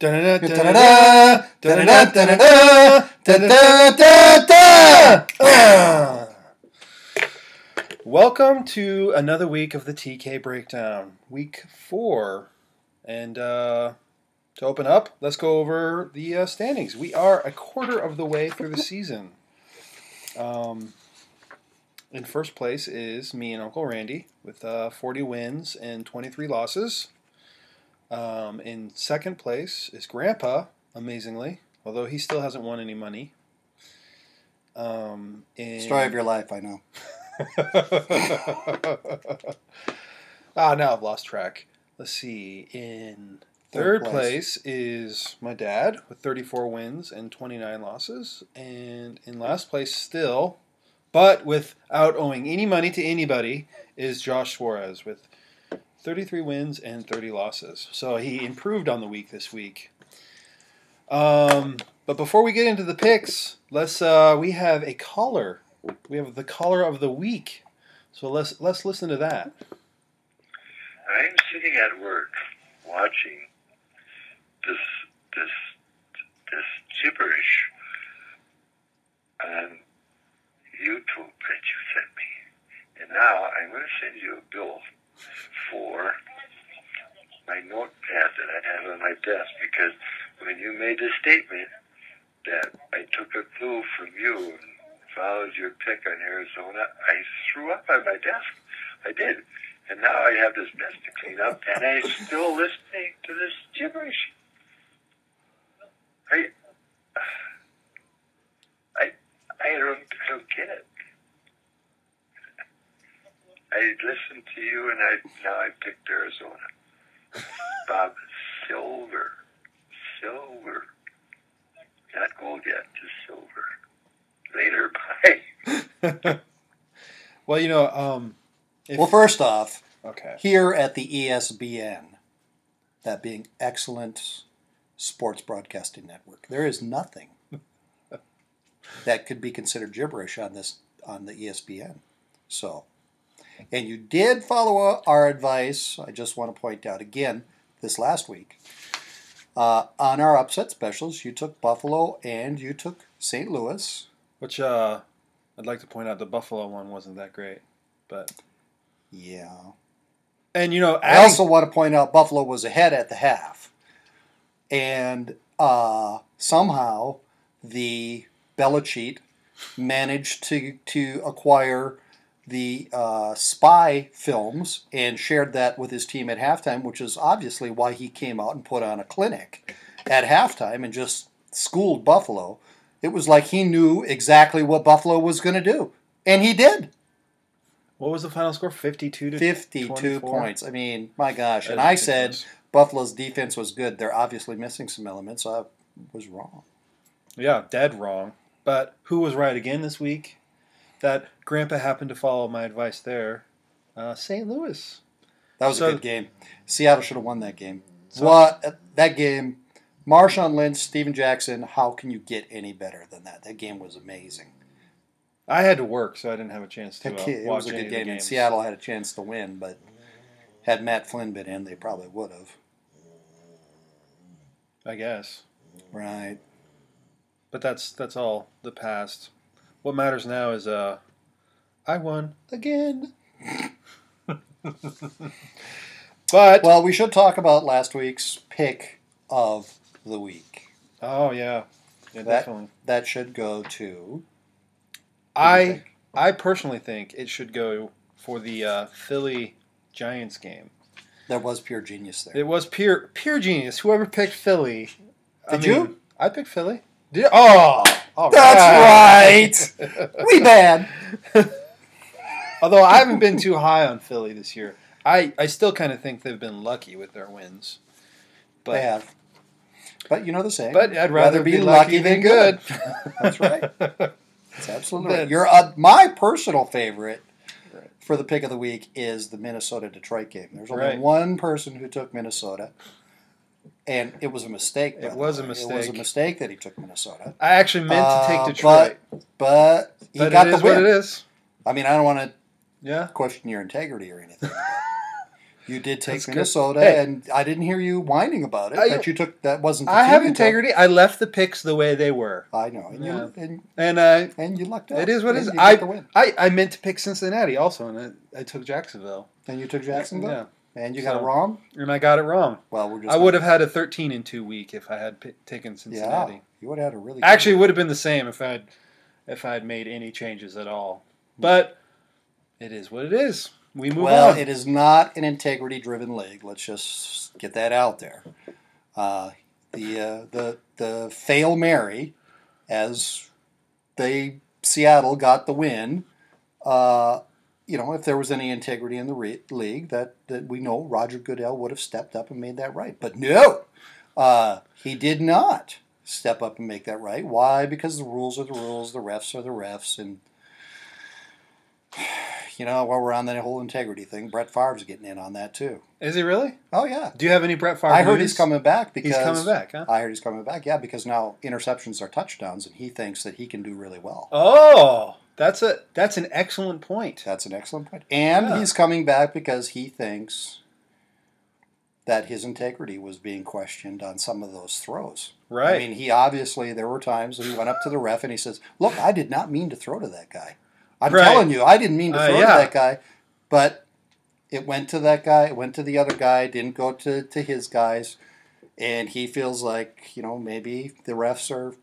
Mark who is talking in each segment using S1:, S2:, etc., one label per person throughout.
S1: Da-da-da, da-da-da, da-da-da, da-da-da, da-da-da. Welcome to another week of the TK Breakdown, week 4. And to open up, let's go over the standings. We are a quarter of the way through the season. In first place is me and Uncle Randy with 40 wins and 23 losses. In second place is Grandpa, amazingly, although he still hasn't won any money.
S2: Story of your life, I know.
S1: Now I've lost track. Let's see. In third place is my dad with 34 wins and 29 losses. And in last place still, but without owing any money to anybody, is Josh Suarez with 33 wins and 30 losses. So he improved on the week this week. But before we get into the picks, we have a caller. We have the caller of the week. So let's listen to that.
S3: I'm sitting at work watching this gibberish on YouTube that you sent me. And now I'm going to send you a bill for my notepad that I have on my desk, because when you made the statement that I took a clue from you and followed your pick on Arizona, I threw up on my desk. I did. And now I have this mess to clean up, and I'm still listening to this gibberish. I don't get it. I listened to you, and now I picked Arizona. Bob, silver. Not gold yet, just silver. Later, bye.
S1: Well,
S2: Well, first off,
S1: okay.
S2: Here at the ESBN, that being Excellent Sports Broadcasting Network, there is nothing that could be considered gibberish on the ESPN. So, and you did follow our advice. I just want to point out again this last week on our upset specials. You took Buffalo and you took St. Louis,
S1: Which I'd like to point out the Buffalo one wasn't that great, but
S2: yeah.
S1: And
S2: I also want to point out Buffalo was ahead at the half, and somehow the Belichick managed to acquire the spy films and shared that with his team at halftime, which is obviously why he came out and put on a clinic at halftime and just schooled Buffalo. It was like he knew exactly what Buffalo was going to do, and he did.
S1: What was the final score? 52 to
S2: 52 points. I mean, my gosh. And I said Buffalo's defense was good. They're obviously missing some elements. I was wrong.
S1: Yeah, dead wrong. But who was right again this week? That Grandpa happened to follow my advice there. St. Louis.
S2: That was a good game. Seattle should have won that game. That game, Marshawn Lynch, Steven Jackson, how can you get any better than that? That game was amazing.
S1: I had to work, so I didn't have a chance to watch
S2: it was a good game, and Seattle had a chance to win, but had Matt Flynn been in, they probably would have.
S1: I guess.
S2: Right.
S1: But that's all the past. What matters now is I won again. But
S2: well, we should talk about last week's pick of the week.
S1: Oh yeah, definitely.
S2: That should go to.
S1: I personally think it should go for the Philly Giants game.
S2: There was pure genius there.
S1: It was pure genius. Whoever picked Philly.
S2: Did you?
S1: I picked Philly. Did oh,
S2: that's right. We bad.
S1: Although I haven't been too high on Philly this year. I still kind of think they've been lucky with their wins. But,
S2: they have. But you know the saying.
S1: But I'd rather be lucky than good.
S2: That's right. That's absolutely right. My personal favorite for the pick of the week is the Minnesota-Detroit game. There's only one person who took Minnesota, and it was a mistake.
S1: It was a mistake.
S2: It was a mistake that he took Minnesota.
S1: I actually meant to take Detroit.
S2: But he got the win.
S1: What it is.
S2: I mean, I don't want to question your integrity or anything. You did take
S1: That's good.
S2: Minnesota,
S1: Hey.
S2: and I didn't hear you whining about it. That you took that wasn't. The
S1: I
S2: team
S1: have
S2: you took.
S1: integrity. I left the picks the way they were.
S2: I know, and
S1: Yeah.
S2: and
S1: And
S2: you lucked out.
S1: it is what it
S2: And
S1: is.
S2: you got the win.
S1: I meant to pick Cincinnati also, and I took Jacksonville.
S2: And you took Jacksonville,
S1: Yeah.
S2: and you got
S1: So-
S2: it wrong.
S1: And I got it wrong.
S2: Well, we're just.
S1: I would have had a 13-2 week if I had taken Cincinnati.
S2: Yeah, you would have had a really.
S1: Actually, it
S2: good
S1: would have been the same if I had made any changes at all. But it is what it is. We move
S2: Well,
S1: on.
S2: it is not an integrity-driven league. Let's just get that out there. The fail Mary, as Seattle got the win. If there was any integrity in the league, that we know Roger Goodell would have stepped up and made that right. But no, he did not step up and make that right. Why? Because the rules are the rules, the refs are the refs, and while we're on that whole integrity thing, Brett Favre's getting in on that too.
S1: Is he really?
S2: Oh yeah.
S1: Do you have any Brett Favre
S2: I heard
S1: news?
S2: he's coming back because
S1: He's coming back, huh?
S2: I heard he's coming back. Yeah, because now interceptions are touchdowns, and he thinks that he can do really well.
S1: Oh, that's an excellent point.
S2: That's an excellent point. And
S1: Yeah.
S2: he's coming back because he thinks that his integrity was being questioned on some of those throws.
S1: Right.
S2: I mean, there were times that he went up to the ref and he says, "Look, I did not mean to throw to that guy. I'm
S1: Right.
S2: telling you, I didn't mean to throw to
S1: yeah.
S2: that guy." But it went to that guy, it went to the other guy, didn't go to his guys. And he feels like, maybe the refs are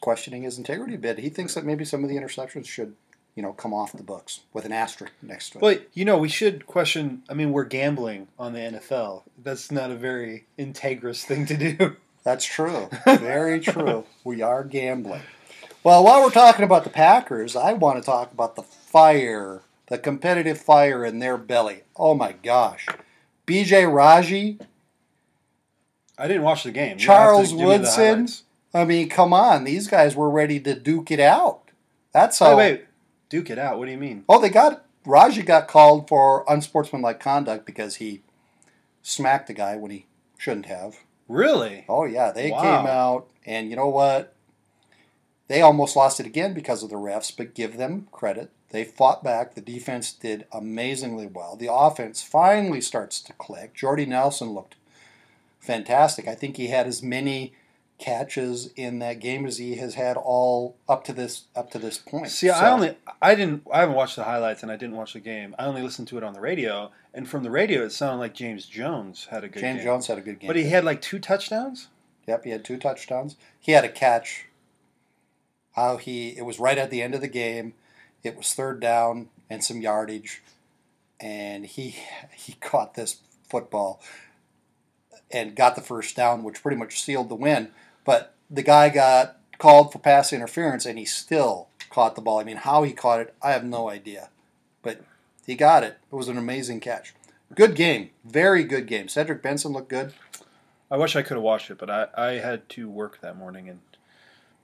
S2: questioning his integrity a bit. He thinks that maybe some of the interceptions should, come off the books with an asterisk next to it.
S1: Well, we should question. I mean, we're gambling on the NFL. That's not a very integrous thing to do.
S2: That's true. Very true. We are gambling. Well, while we're talking about the Packers, I want to talk about the fire, the competitive fire in their belly. Oh my gosh. BJ Raji,
S1: I didn't watch the game.
S2: Charles
S1: You have to give me the
S2: Woodson.
S1: highlights.
S2: I mean, come on. These guys were ready to duke it out. That's how.
S1: Wait. Duke it out. What do you mean?
S2: Oh, Raji got called for unsportsmanlike conduct because he smacked the guy when he shouldn't have.
S1: Really?
S2: Oh, yeah. They
S1: Wow.
S2: came out, and you know what? They almost lost it again because of the refs, but give them credit. They fought back. The defense did amazingly well. The offense finally starts to click. Jordy Nelson looked fantastic. I think he had as many catches in that game as he has had all up to this point.
S1: See,
S2: So,
S1: I haven't watched the highlights and I didn't watch the game. I only listened to it on the radio, and from the radio it sounded like James Jones had a good game.
S2: James Jones had a good game.
S1: But he had like 2 touchdowns?
S2: Yep, he had 2 touchdowns. He had a catch. It was right at the end of the game. It was 3rd down and some yardage, and he caught this football and got the first down, which pretty much sealed the win. But the guy got called for pass interference, and he still caught the ball. I mean, how he caught it, I have no idea. But he got it. It was an amazing catch. Good game. Very good game. Cedric Benson looked good.
S1: I wish I could have watched it, but I had to work that morning and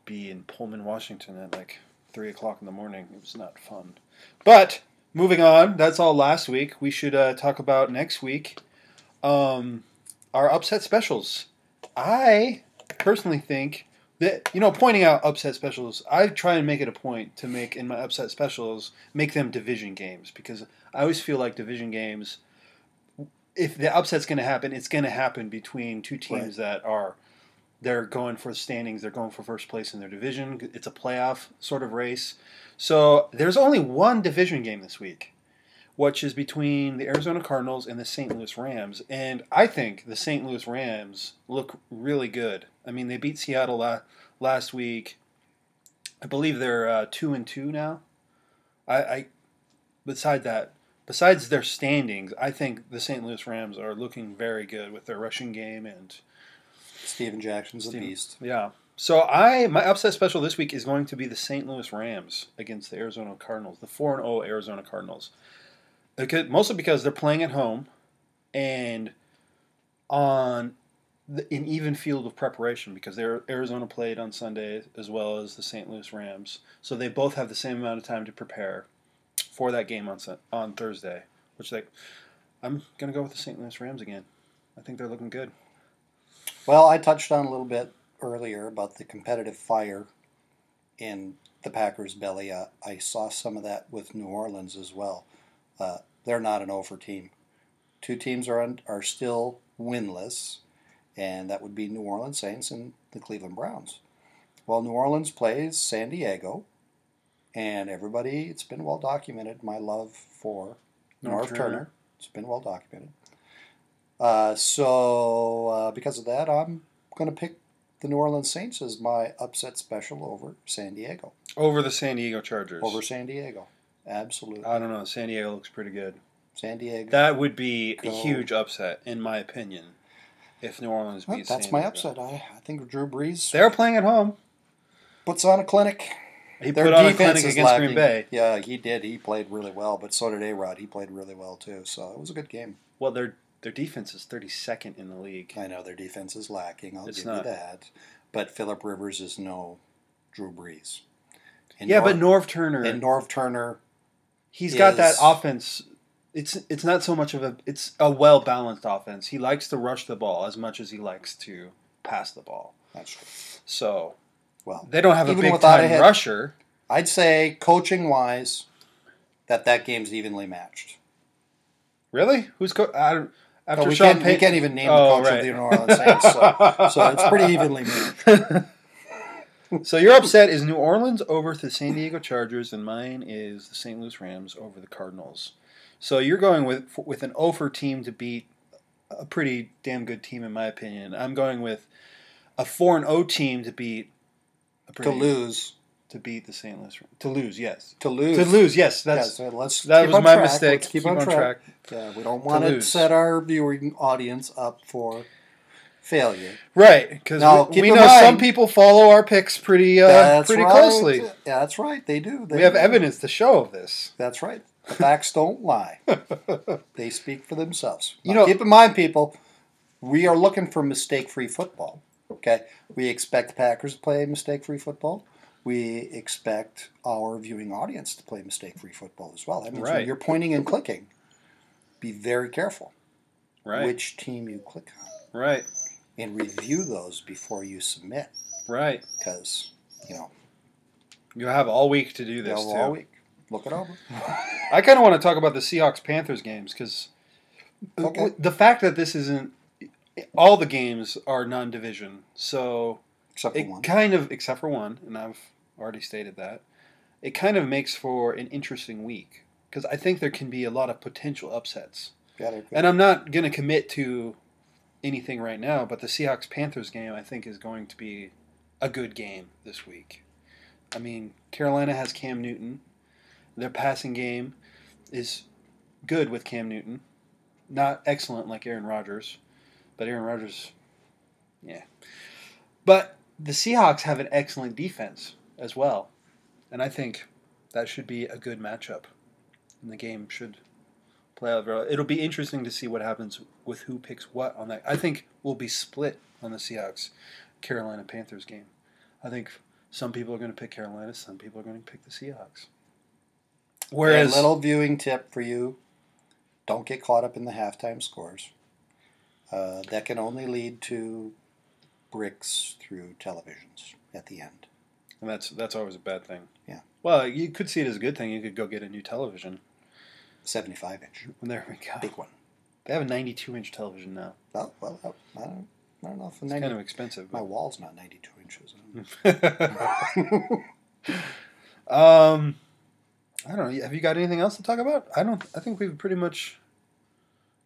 S1: be in Pullman, Washington at like 3 o'clock in the morning. It was not fun. But moving on, that's all last week. We should talk about next week. Our upset specials. I personally think that, pointing out upset specials, I try and make it a point to make, in my upset specials, make them division games, because I always feel like division games, if the upset's going to happen, it's going to happen between two teams that they're going for standings, they're going for first place in their division. It's a playoff sort of race. So there's only one division game this week, which is between the Arizona Cardinals and the St. Louis Rams. And I think the St. Louis Rams look really good. I mean, they beat Seattle last week. I believe they're 2-2 now. Besides their standings, I think the St. Louis Rams are looking very good with their rushing game and
S2: Steven Jackson's a beast.
S1: Yeah. So my upset special this week is going to be the St. Touis Rams against the Arizona Cardinals, the 4-0 Arizona Cardinals. Mostly because they're playing at home and on an even field of preparation, because Arizona played on Sunday as well as the St. Louis Rams. So they both have the same amount of time to prepare for that game on Thursday. I'm going to go with the St. Louis Rams again. I think they're looking good.
S2: Well, I touched on a little bit earlier about the competitive fire in the Packers' belly. I saw some of that with New Orleans as well. They're not an over team. Two teams are still winless, and that would be New Orleans Saints and the Cleveland Browns. Well, New Orleans plays San Diego, and everybody, it's been well documented, my love for Norv Turner. It's been well documented. So because of that, I'm going to pick the New Orleans Saints as my upset special over San Diego.
S1: Over the San Diego Chargers.
S2: Over San Diego. Absolutely.
S1: I don't know. San Diego looks pretty good.
S2: San Diego.
S1: That would be a huge upset, in my opinion, if New Orleans beats San Diego.
S2: That's my upset. I think Drew Brees.
S1: They're playing at home.
S2: Puts on a clinic.
S1: He put on a clinic against Green Bay.
S2: Yeah, he did. He played really well, but so did A-Rod. He played really well, too. So it was a good game.
S1: Well, their defense is 32nd in the league.
S2: I know their defense is lacking. I'll give you that. But Phillip Rivers is no Drew Brees.
S1: But Norv Turner.
S2: And Norv Turner.
S1: He's got that offense. It's not so much of it's a well-balanced offense. He likes to rush the ball as much as he likes to pass the ball.
S2: That's true.
S1: So,
S2: well,
S1: they don't have a big-time rusher.
S2: I'd say, coaching-wise, that game's evenly matched.
S1: Really? Who's after
S2: we
S1: Sean
S2: we can't even name the coach of the New Orleans Saints, so it's pretty evenly matched.
S1: So your upset is New Orleans over the San Diego Chargers, and mine is the St. Louis Rams over the Cardinals. So you're going with an 0-for team to beat a pretty damn good team, in my opinion. I'm going with a 4-0 team to beat to beat the St. Louis Rams. To lose, yes.
S2: To lose,
S1: yes.
S2: That
S1: was my mistake.
S2: Let's keep on track. Yeah, we don't want to set our viewing audience up for failure.
S1: Right, because we know some people follow our picks pretty closely.
S2: Yeah, that's right. They do.
S1: We have evidence to show of this.
S2: That's right. The facts don't lie. They speak for themselves. Now, keep in mind, people, we are looking for mistake-free football. Okay? We expect the Packers to play mistake-free football. We expect our viewing audience to play mistake-free football as well. That means when you're pointing and clicking, be very careful which team you click on.
S1: Right.
S2: And review those before you submit.
S1: Right.
S2: Because,
S1: you have all week to do this, too.
S2: All week. Look it over.
S1: I kind of want to talk about the Seahawks-Panthers games, because the fact that this isn't... All the games are non-division, so...
S2: Except for one.
S1: Except for one, and I've already stated that. It kind of makes for an interesting week, because I think there can be a lot of potential upsets. And I'm not going to commit to anything right now, but the Seahawks-Panthers game, I think, is going to be a good game this week. I mean, Carolina has Cam Newton. Their passing game is good with Cam Newton. Not excellent like Aaron Rodgers, but Aaron Rodgers, yeah. But the Seahawks have an excellent defense as well, and I think that should be a good matchup, and the game should play out. It'll be interesting to see what happens with who picks what on that. I think we'll be split on the Seahawks-Carolina Panthers game. I think some people are going to pick Carolina, some people are going to pick the Seahawks.
S2: Whereas, a little viewing tip for you, don't get caught up in the halftime scores. That can only lead to bricks through televisions at the end.
S1: And that's always a bad thing.
S2: Yeah.
S1: Well, you could see it as a good thing. You could go get a new television.
S2: 75-inch.
S1: There we go.
S2: Big one.
S1: They have a 92-inch television now.
S2: Oh, well, I don't know if
S1: it's kind of expensive.
S2: My wall's not 92 inches.
S1: I don't know. Have you got anything else to talk about? I think we've pretty much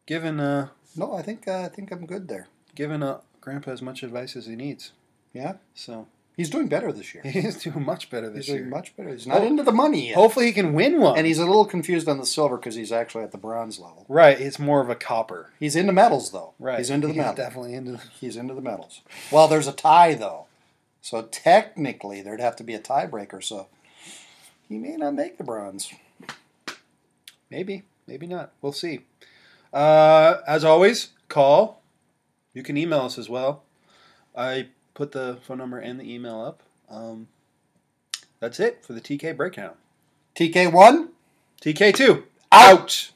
S1: given.
S2: No, I think I'm good there.
S1: Given Grandpa as much advice as he needs.
S2: Yeah.
S1: So
S2: he's doing better this year.
S1: He is doing much better this year.
S2: He's doing much better. He's not into the money yet.
S1: Hopefully, he can win one.
S2: And he's a little confused on the silver because he's actually at the bronze level.
S1: Right. It's more of a copper.
S2: He's into medals though.
S1: Right.
S2: He's into the medals.
S1: Definitely into.
S2: He's into the medals. Well, there's a tie though, so technically there'd have to be a tiebreaker. So he may not make the bronze.
S1: Maybe not. We'll see. As always, call. You can email us as well. I put the phone number and the email up. That's it for the TK breakdown.
S2: TK1.
S1: TK2. Out.